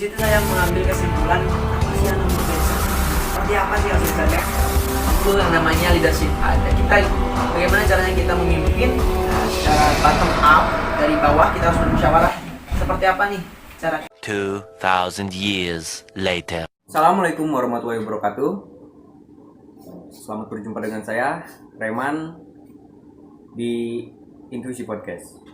situ saya mengambil kesimpulan apa sih yang namanya organisasi, seperti apa sih organisasi. Itu yang namanya leadership. Ada kita bagaimana caranya kita memimpin secara bottom up, dari bawah kita harus bermusyawarah. Seperti apa nih cara 2000 years later. Assalamualaikum warahmatullahi wabarakatuh. Selamat berjumpa dengan saya Reman di Intuisi Podcast.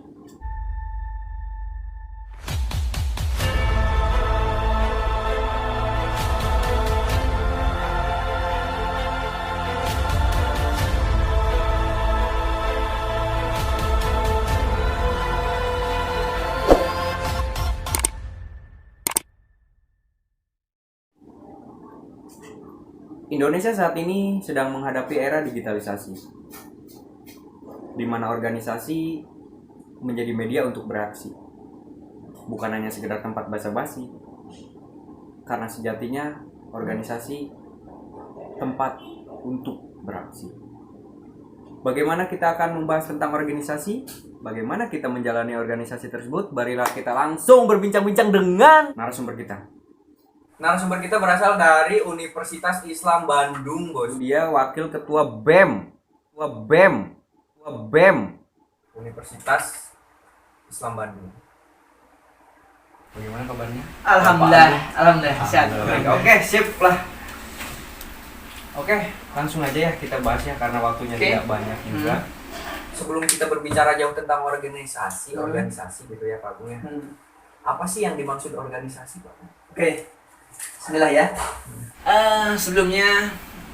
Indonesia saat ini sedang menghadapi era digitalisasi, di mana organisasi menjadi media untuk beraksi, bukan hanya sekedar tempat basa-basi, karena sejatinya organisasi tempat untuk beraksi. Bagaimana kita akan membahas tentang organisasi? Bagaimana kita menjalani organisasi tersebut? Marilah kita langsung berbincang-bincang dengan narasumber kita. Narasumber kita berasal dari Universitas Islam Bandung, bos. Dia wakil ketua BEM. Ketua BEM Universitas Islam Bandung. Bagaimana kabarnya? Alhamdulillah sehat. Oke, sip lah. Oke, langsung aja ya kita bahas ya karena waktunya tidak banyak juga. Sebelum kita berbicara jauh tentang organisasi gitu ya Pak Agung ya. Apa sih yang dimaksud organisasi, Pak? Oke. Bismillah ya. Sebelumnya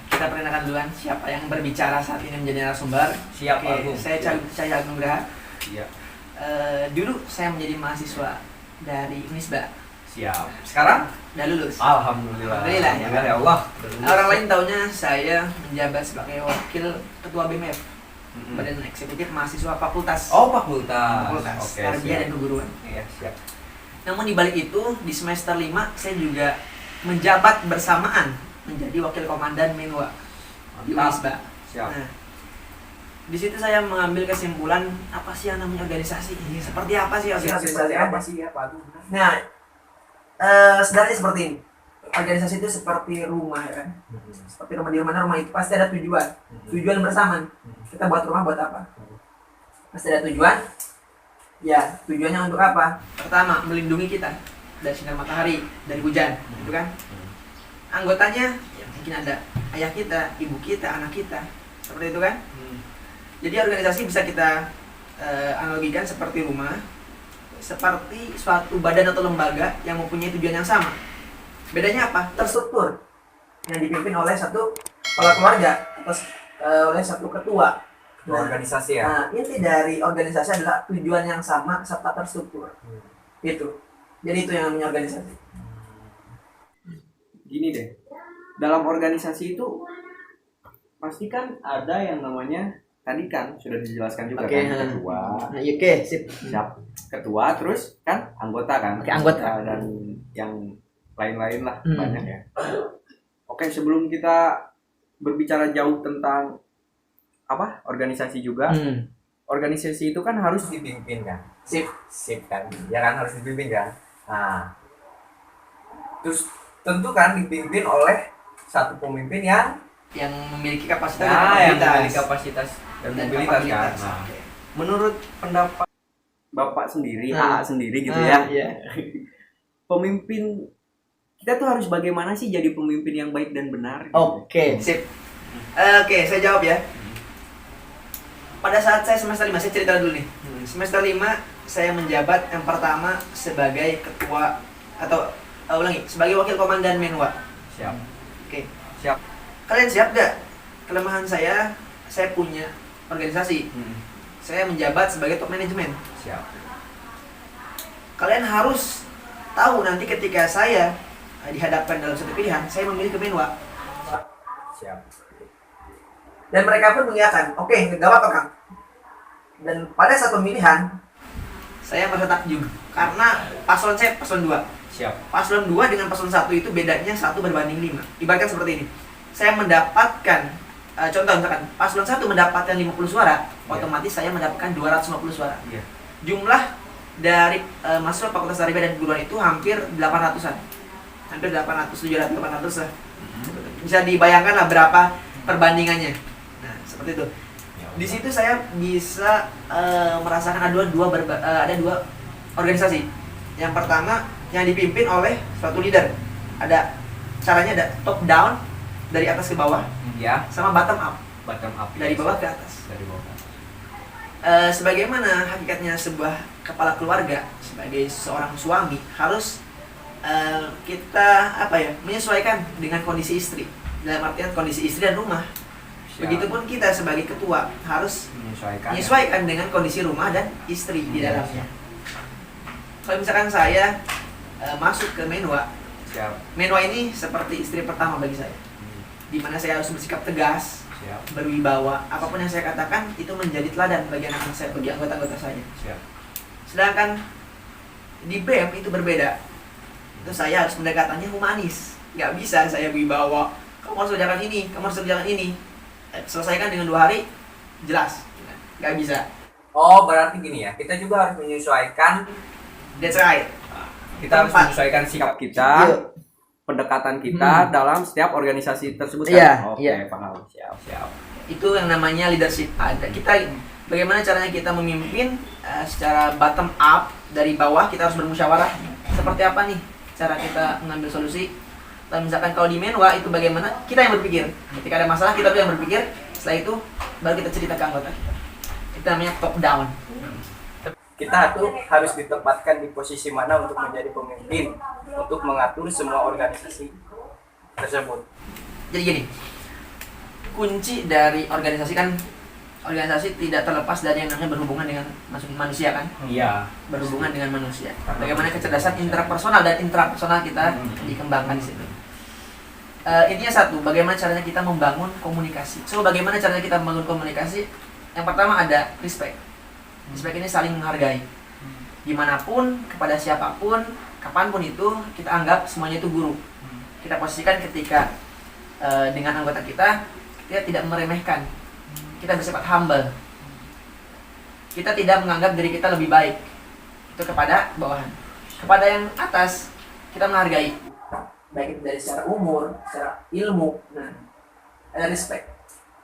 kita perkenalkan duluan siapa yang berbicara saat ini menjadi narasumber. Siap, Pak Agung. Saya Agung Nugraha. Iya. Dulu saya menjadi mahasiswa dari Unisba. Siap. Sekarang udah lulus. Alhamdulillah ya Allah. Orang lain taunya saya menjabat sebagai wakil ketua BMF, Badan Eksekutif Mahasiswa Fakultas. Oh, fakultas. Oke, Tarbiyah dan Keguruan. Iya, siap. Namun di balik itu di semester 5 saya juga menjabat bersamaan menjadi wakil komandan Menwa di Unisba. Siap. Nah, di situ saya mengambil kesimpulan apa sih yang namanya organisasi? Seperti apa sih organisasi? Apa sih ya, Pak Agung? Nah, sebenarnya seperti ini. Organisasi itu seperti rumah ya kan? Seperti rumah, di mana rumah itu pasti ada tujuan. Tujuan bersama. Kita buat rumah buat apa? Pasti ada tujuan. Ya, tujuannya untuk apa? Pertama, melindungi kita dari sinar matahari, dari hujan, gitu kan? Anggotanya ya mungkin ada ayah kita, ibu kita, anak kita. Seperti itu kan? Jadi organisasi bisa kita analogikan seperti rumah, seperti suatu badan atau lembaga yang mempunyai tujuan yang sama. Bedanya apa? Terstruktur, yang dipimpin oleh satu kepala keluarga atau oleh satu ketua. Organisasi ya. Nah, inti dari organisasi adalah tujuan yang sama serta terstruktur. Itu. Jadi itu yang namanya organisasi. Gini deh. Dalam organisasi itu pasti kan ada yang namanya tadi kan sudah dijelaskan juga kan ketua. Nah, oke, sip. Siap. Ketua terus kan anggota kan. Anggota dan yang lain-lain lah banyak ya. Oke, sebelum kita berbicara jauh tentang organisasi juga. Organisasi itu kan harus dipimpin kan. Sip kan. Ya kan harus dipimpin kan. Nah. Terus tentu kan dipimpin oleh satu pemimpin yang memiliki kapasitas dan mobilitas kan. Nah, menurut pendapat Bapak sendiri, sendiri gitu ya. Iya. Pemimpin kita tuh harus bagaimana sih jadi pemimpin yang baik dan benar? Gitu. Oke, sip. Oke, saya jawab ya. Pada saat saya semester 5, saya cerita dulu nih. Semester 5 saya menjabat yang pertama sebagai ketua atau sebagai wakil komandan Menwa. Siap. Oke. Siap. Kalian siap gak? Kelemahan saya punya organisasi. Saya menjabat sebagai top manajemen. Siap. Kalian harus tahu nanti ketika saya dihadapkan dalam satu pilihan, saya memilih ke Menwa. Siap. Dan mereka pun mengiyakan, oke, gak apa-apa Kang. Dan pada saat pemilihan, saya merasa takjub karena paslon saya paslon 2. Siap. Paslon 2 dengan paslon 1 itu bedanya 1 berbanding 5. Ibaratkan seperti ini. Saya mendapatkan contoh misalkan paslon 1 mendapatkan 50 suara, otomatis saya mendapatkan 250 suara. Yeah. Jumlah dari mahasiswa Fakultas Tarbiyah dan Keguruan itu hampir 800-an. Hampir 800, 700, 800 lah. Bisa dibayangkan lah berapa perbandingannya. Nah, seperti itu. Di situ saya bisa merasakan ada dua organisasi. Yang pertama yang dipimpin oleh suatu leader. Caranya ada top down dari atas ke bawah, Ya. sama bottom up Bottom up. dari bawah ke atas. Dari bawah. Sebagaimana hakikatnya sebuah kepala keluarga sebagai seorang suami harus kita menyesuaikan dengan kondisi istri, dalam artian kondisi istri dan rumah. Begitupun kita sebagai ketua harus menyesuaikan dengan kondisi rumah dan istri di dalamnya. Kalau misalkan saya masuk ke Menwa, Menwa ini seperti istri pertama bagi saya, di mana saya harus bersikap tegas, berwibawa, apapun yang saya katakan itu menjadi teladan bagi anak-anak saya, bagi anggota-anggota saya. Sedangkan di BEM itu berbeda. Itu saya harus pendekatannya humanis. Nggak bisa saya wibawa, kamu harus kerjakan ini, kamu harus kerjakan ini. Selesaikan dengan 2 hari, jelas. Nggak bisa. Oh, berarti gini ya, kita juga harus menyesuaikan. That's right. Kita harus menyesuaikan sikap kita, pendekatan kita dalam setiap organisasi tersebut kan? Iya, Oke, iya. paham. Siap. Itu yang namanya leadership. Kita bagaimana caranya kita memimpin secara bottom up, dari bawah kita harus bermusyawarah. Seperti apa nih cara kita mengambil solusi? Dan misalkan kalau di Menwa itu bagaimana kita yang berpikir. Ketika ada masalah kita tuh yang berpikir. Setelah itu baru kita cerita ke anggota kita. Itu namanya top down. Kita tuh harus ditempatkan di posisi mana untuk menjadi pemimpin, untuk mengatur semua organisasi tersebut. Jadi gini, kunci dari organisasi kan, organisasi tidak terlepas dari yang namanya berhubungan dengan manusia kan. Iya. Berhubungan dengan manusia. Bagaimana kecerdasan intrapersonal dan intrapersonal kita dikembangkan di situ. Intinya satu, bagaimana caranya kita membangun komunikasi. So, bagaimana caranya kita membangun komunikasi? Yang pertama ada respect. Respect ini saling menghargai. Dimanapun, kepada siapapun, kapanpun itu, kita anggap semuanya itu guru. Kita posisikan ketika dengan anggota kita tidak meremehkan. Kita bersifat humble. Kita tidak menganggap diri kita lebih baik. Itu kepada bawahan. Kepada yang atas, kita menghargai. Baik itu dari secara umur, secara ilmu. Nah, ada respect.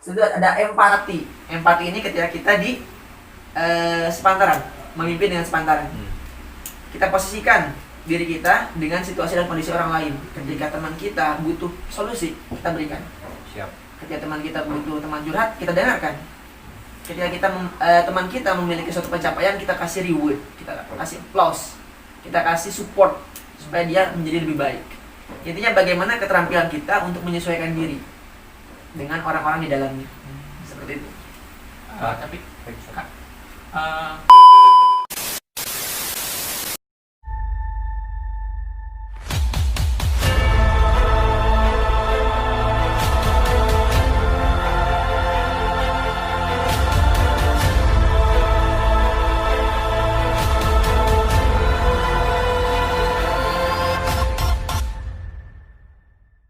Sudah ada empati. Empati ini ketika kita di sepantaran, memimpin dengan sepantaran. Kita posisikan diri kita dengan situasi dan kondisi orang lain. Ketika teman kita butuh solusi, kita berikan. Siap. Ketika teman kita butuh teman curhat, kita dengarkan. Ketika kita teman kita memiliki suatu pencapaian, kita kasih reward, kita kasih applause, kita kasih support supaya dia menjadi lebih baik. Intinya bagaimana keterampilan kita untuk menyesuaikan diri dengan orang-orang di dalamnya. Seperti itu. Tapi